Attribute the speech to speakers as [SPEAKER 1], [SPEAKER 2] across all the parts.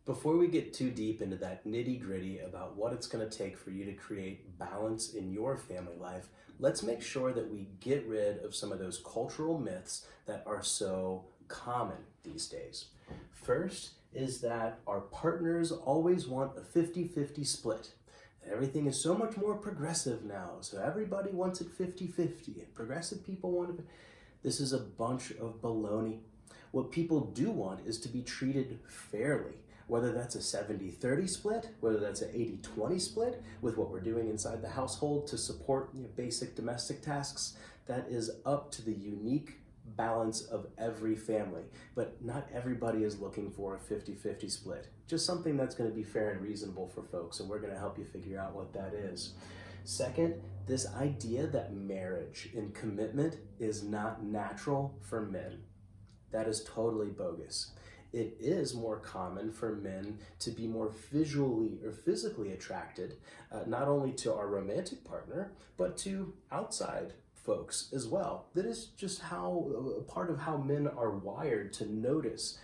[SPEAKER 1] Before we get too deep into that nitty gritty about what it's going to take for you to create balance in your family life, let's make sure that we get rid of some of those cultural myths that are so common these days. First is that our partners always want a 50-50 split. Everything is so much more progressive now, so everybody wants it 50-50, and progressive people want it. This is a bunch of baloney. What people do want is to be treated fairly, whether that's a 70-30 split, whether that's an 80-20 split with what we're doing inside the household to support basic domestic tasks. That is up to the unique balance of every family, but not everybody is looking for a 50-50 split. Just something that's going to be fair and reasonable for folks, and we're going to help you figure out what that is. Second, this idea that marriage and commitment is not natural for men. That is totally bogus. It is more common for men to be more visually or physically attracted, not only to our romantic partner, but to outside folks as well. That is just how part of how men are wired to notice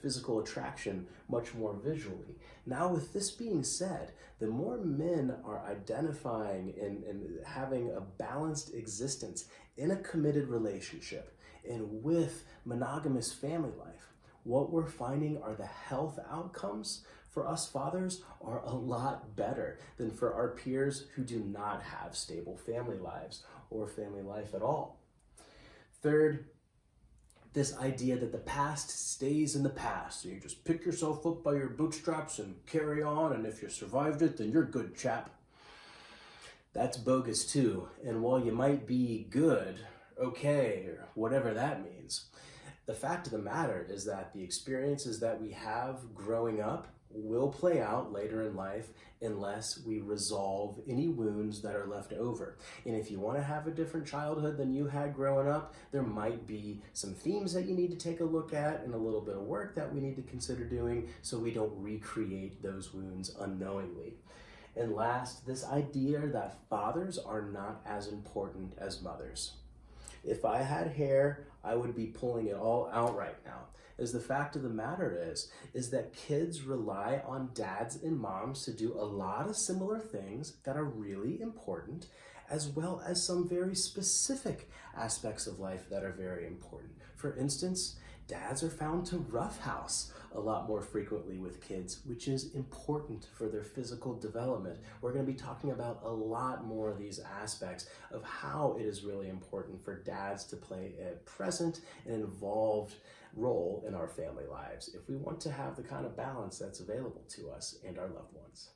[SPEAKER 1] physical attraction much more visually. Now, with this being said, the more men are identifying and having a balanced existence in a committed relationship and with monogamous family life, what we're finding are the health outcomes for us fathers are a lot better than for our peers who do not have stable family lives or family life at all. Third, this idea that the past stays in the past. So you just pick yourself up by your bootstraps and carry on, and if you survived it, then you're good, chap. That's bogus too. And while you might be good, okay, or whatever that means, the fact of the matter is that the experiences that we have growing up will play out later in life unless we resolve any wounds that are left over. And if you want to have a different childhood than you had growing up, there might be some themes that you need to take a look at and a little bit of work that we need to consider doing so we don't recreate those wounds unknowingly. And last, this idea that fathers are not as important as mothers. If I had hair, I would be pulling it all out right now. As the fact of the matter is that kids rely on dads and moms to do a lot of similar things that are really important, as well as some very specific aspects of life that are very important. For instance, dads are found to roughhouse a lot more frequently with kids, which is important for their physical development. We're going to be talking about a lot more of these aspects of how it is really important for dads to play a present and involved role in our family lives if we want to have the kind of balance that's available to us and our loved ones.